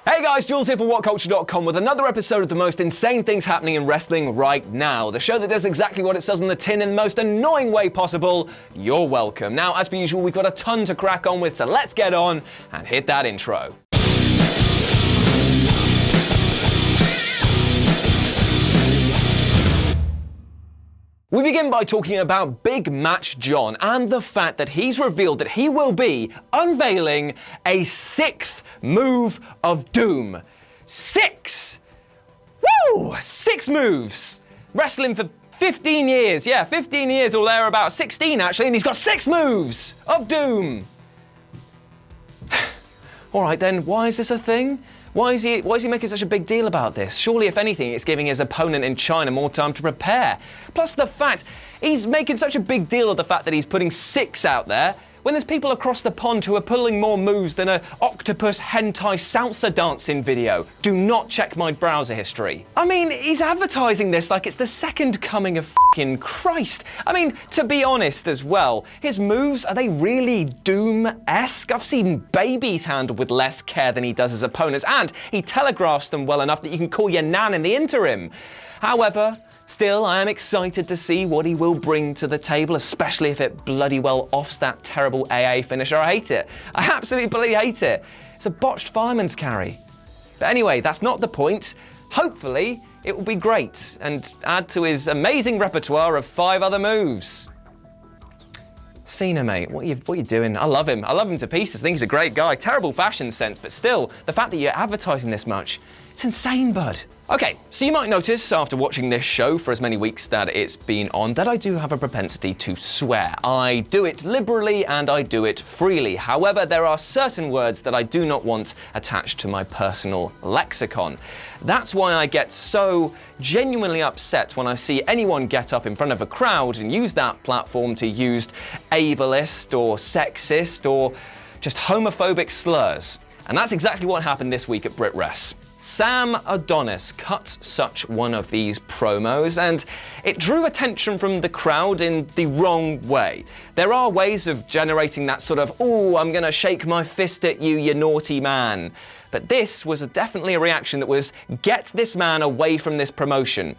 Hey guys, Jules here for WhatCulture.com with another episode of the most insane things happening in wrestling right now. The show that does exactly what it says on the tin in the most annoying way possible. You're welcome. Now, as per usual, we've got a ton to crack on with, so let's get on and hit that intro. We begin by talking about Big Match John and the fact that he's revealed that he will be unveiling a 6th move of doom. 6! Woo! 6 moves! Wrestling for 15 years. Yeah, 15 years or thereabouts. 16 actually, and he's got 6 moves of doom. All right then, why is this a thing? Why is he making such a big deal about this? Surely, if anything, it's giving his opponent in China more time to prepare. Plus the fact, he's making such a big deal of the fact that he's putting 6 out there, when there's people across the pond who are pulling more moves than an octopus hentai salsa dancing video. Do not check my browser history. I mean, he's advertising this like it's the second coming of fucking Christ. I mean, to be honest as well, his moves, are they really Doom-esque? I've seen babies handled with less care than he does his opponents, and he telegraphs them well enough that you can call your nan in the interim. However, still, I am excited to see what he will bring to the table, especially if it bloody well offs that terrible AA finisher. I hate it. I absolutely bloody hate it. It's a botched fireman's carry. But anyway, that's not the point. Hopefully, it will be great and add to his amazing repertoire of 5 other moves. Cena, mate, what are you doing? I love him. I love him to pieces. I think he's a great guy. Terrible fashion sense, but still, the fact that you're advertising this much, it's insane, bud. Okay, so you might notice after watching this show for as many weeks that it's been on that I do have a propensity to swear. I do it liberally and I do it freely. However, there are certain words that I do not want attached to my personal lexicon. That's why I get so genuinely upset when I see anyone get up in front of a crowd and use that platform to use ableist or sexist or just homophobic slurs. And that's exactly what happened this week at BritWres. Sam Adonis cut such one of these promos, and it drew attention from the crowd in the wrong way. There are ways of generating that sort of, "Ooh, I'm gonna shake my fist at you, you naughty man." But this was definitely a reaction that was, get this man away from this promotion.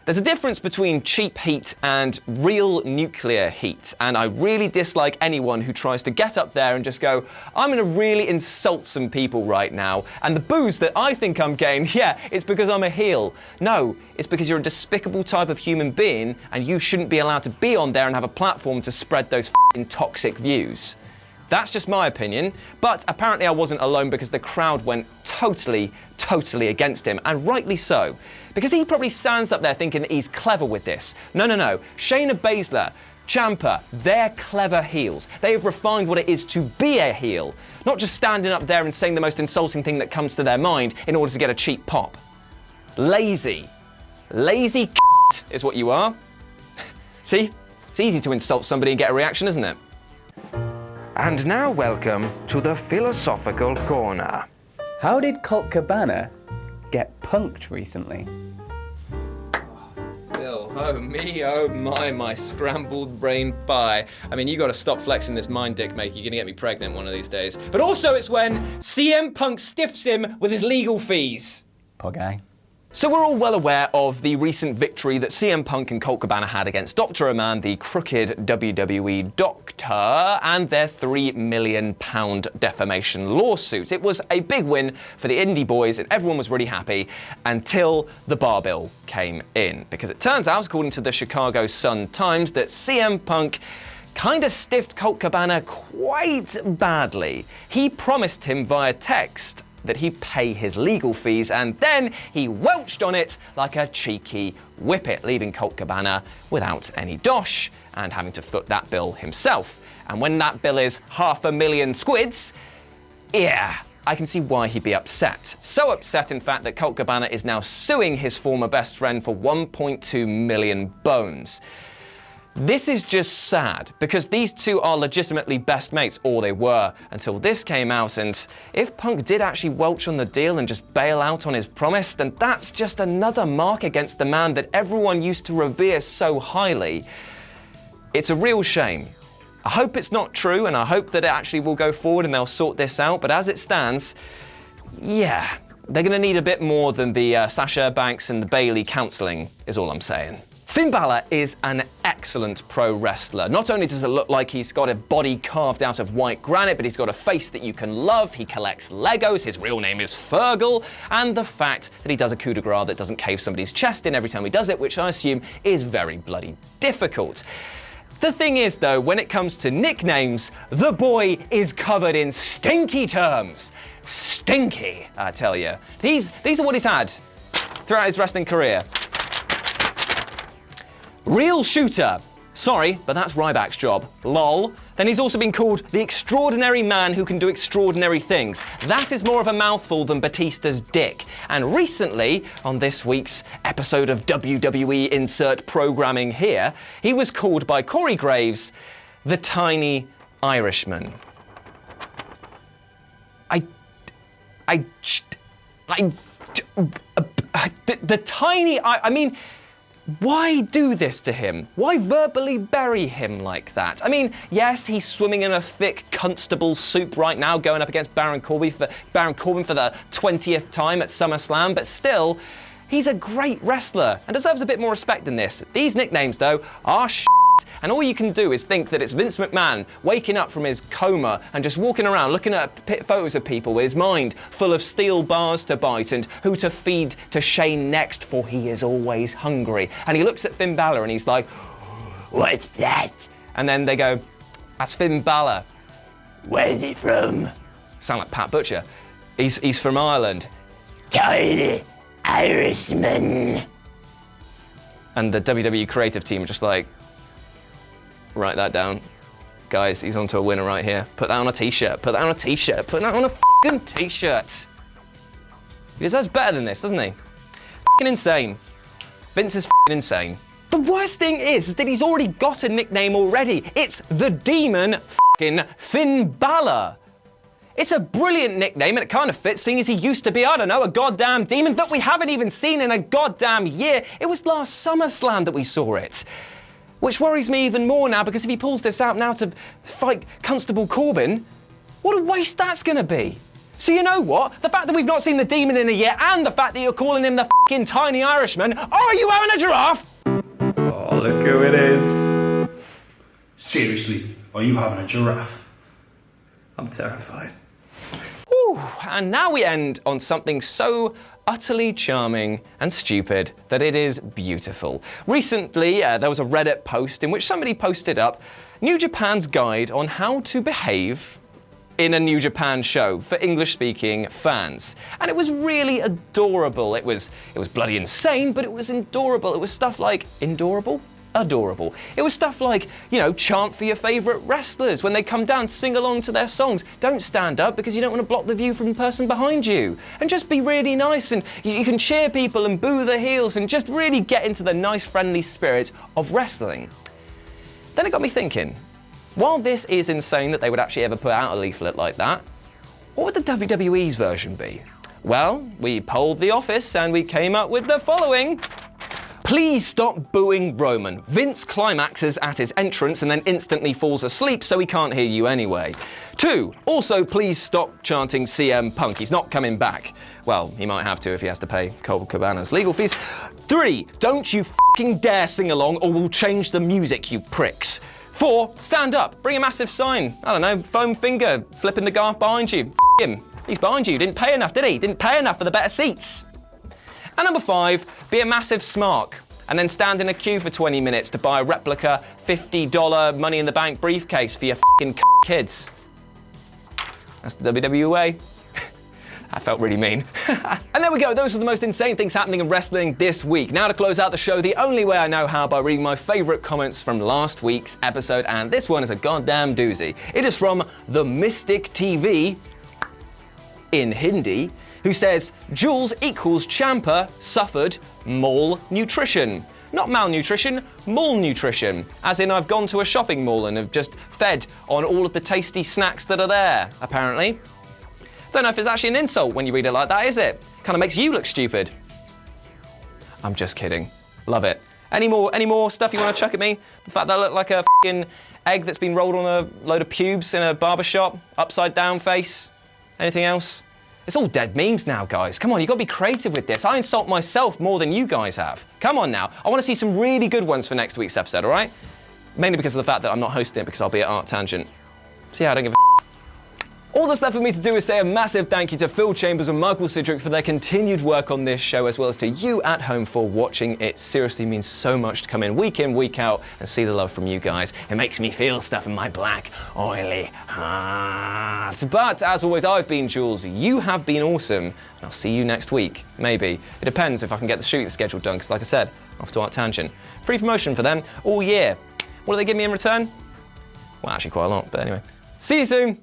There's a difference between cheap heat and real nuclear heat, and I really dislike anyone who tries to get up there and just go, I'm gonna really insult some people right now, and the boos that I think I'm getting, yeah, it's because I'm a heel. No, it's because you're a despicable type of human being, and you shouldn't be allowed to be on there and have a platform to spread those f***ing toxic views. That's just my opinion, but apparently I wasn't alone because the crowd went totally against him, and rightly so. Because he probably stands up there thinking that he's clever with this. No. Shayna Baszler, Ciampa, they're clever heels. They have refined what it is to be a heel, not just standing up there and saying the most insulting thing that comes to their mind in order to get a cheap pop. Lazy is what you are. See? It's easy to insult somebody and get a reaction, isn't it? And now welcome to the Philosophical Corner. How did Cabana get punked recently? Phil, oh me, oh my scrambled brain pie. I mean, you gotta stop flexing this mind dick, mate. You're gonna get me pregnant one of these days. But also it's when CM Punk stiffs him with his legal fees. Poor guy. So we're all well aware of the recent victory that CM Punk and Colt Cabana had against Dr. Oman, the crooked WWE doctor, and their £3 million defamation lawsuit. It was a big win for the indie boys and everyone was really happy until the bar bill came in. Because it turns out, according to the Chicago Sun-Times, that CM Punk kind of stiffed Colt Cabana quite badly. He promised him via text that he'd pay his legal fees, and then he welched on it like a cheeky whippet, leaving Colt Cabana without any dosh and having to foot that bill himself. And when that bill is £500,000 squids, yeah, I can see why he'd be upset. So upset, in fact, that Colt Cabana is now suing his former best friend for 1.2 million bones. This is just sad, because these two are legitimately best mates, or they were, until this came out, and if Punk did actually welch on the deal and just bail out on his promise, then that's just another mark against the man that everyone used to revere so highly. It's a real shame. I hope it's not true, and I hope that it actually will go forward and they'll sort this out, but as it stands, yeah, They're going to need a bit more than the Sasha Banks and the Bailey counselling, is all I'm saying. Finn Balor is an excellent pro wrestler. Not only does it look like he's got a body carved out of white granite, but he's got a face that you can love. He collects Legos, his real name is Fergal, and the fact that he does a coup de grace that doesn't cave somebody's chest in every time he does it, which I assume is very bloody difficult. The thing is, though, when it comes to nicknames, the boy is covered in stinky terms. Stinky, I tell you. These are what he's had throughout his wrestling career. Real shooter. Sorry, but that's Ryback's job. Lol. Then he's also been called the extraordinary man who can do extraordinary things. That is more of a mouthful than Batista's dick. And recently, on this week's episode of WWE Insert Programming here, he was called by Corey Graves the Tiny Irishman. The tiny, I mean, why do this to him? Why verbally bury him like that? I mean, yes, he's swimming in a thick Constable soup right now, going up against Baron Corbin for the 20th time at SummerSlam, but still, he's a great wrestler and deserves a bit more respect than this. These nicknames, though, are shit. And all you can do is think that it's Vince McMahon waking up from his coma and just walking around looking at photos of people with his mind full of steel bars to bite and who to feed to Shane next, for he is always hungry. And he looks at Finn Balor and he's like, "What's that?" And then they go, "That's Finn Balor." "Where's he from?" Sound like Pat Butcher. He's from Ireland. "Tiny Irishman." And the WWE creative team are just like, write that down. Guys, he's onto a winner right here. Put that on a t-shirt, put that on a t-shirt, put that on a f***ing t-shirt. He deserves better than this, doesn't he? F***ing insane. Vince is f***ing insane. The worst thing is that he's already got a nickname already. It's the Demon f***ing Finn Balor. It's a brilliant nickname and it kind of fits, seeing as he used to be, I don't know, a goddamn demon that we haven't even seen in a goddamn year. It was last SummerSlam that we saw it. Which worries me even more now, because if he pulls this out now to fight Constable Corbin, what a waste that's going to be. So you know what? The fact that we've not seen the Demon in a year, and the fact that you're calling him the f***ing Tiny Irishman, are you having a giraffe? Oh, look who it is. Seriously, are you having a giraffe? I'm terrified. Whew, and now we end on something so utterly charming and stupid that it is beautiful. Recently, there was a Reddit post in which somebody posted up New Japan's guide on how to behave in a New Japan show for English-speaking fans. And it was really adorable. It was bloody insane, but it was adorable. It was stuff like, adorable? It was stuff like, you know, chant for your favourite wrestlers. When they come down, sing along to their songs. Don't stand up because you don't want to block the view from the person behind you. And just be really nice, and you can cheer people and boo the heels and just really get into the nice, friendly spirit of wrestling. Then it got me thinking, while this is insane that they would actually ever put out a leaflet like that, what would the WWE's version be? Well, we polled the office and we came up with the following. Please stop booing Roman. Vince climaxes at his entrance and then instantly falls asleep, so he can't hear you anyway. 2, also please stop chanting CM Punk. He's not coming back. Well, he might have to if he has to pay Cabana's legal fees. 3, don't you f***ing dare sing along or we'll change the music, you pricks. 4, stand up. Bring a massive sign. I don't know, foam finger, flipping the guard behind you. F*** him. He's behind you. Didn't pay enough, did he? Didn't pay enough for the better seats. And number 5, be a massive smark and then stand in a queue for 20 minutes to buy a replica $50 Money in the Bank briefcase for your f***ing kids. That's the WWE way. That felt really mean. And there we go, those are the most insane things happening in wrestling this week. Now to close out the show, the only way I know how, by reading my favourite comments from last week's episode, and this one is a goddamn doozy. It is from The Mystic TV in Hindi, who says, Jules equals Champa suffered malnutrition. Not malnutrition, malnutrition. As in I've gone to a shopping mall and have just fed on all of the tasty snacks that are there, apparently. Don't know if it's actually an insult when you read it like that, is it? Kind of makes you look stupid. I'm just kidding. Love it. Any more stuff you want to chuck at me? The fact that I look like a f***ing egg that's been rolled on a load of pubes in a barber shop? Upside down face? Anything else? It's all dead memes now, guys. Come on, you've got to be creative with this. I insult myself more than you guys have. Come on now. I want to see some really good ones for next week's episode, all right? Mainly because of the fact that I'm not hosting it because I'll be at Art Tangent. See how I don't give a All that's left for me to do is say a massive thank you to Phil Chambers and Michael Sidgwick for their continued work on this show, as well as to you at home for watching. It seriously means so much to come in, week out, and see the love from you guys. It makes me feel stuff in my black, oily heart. But as always, I've been Jules, you have been awesome, and I'll see you next week. Maybe. It depends if I can get the shooting schedule done, because like I said, off to Art Tangent. Free promotion for them all year. What do they give me in return? Well, actually quite a lot, but anyway. See you soon!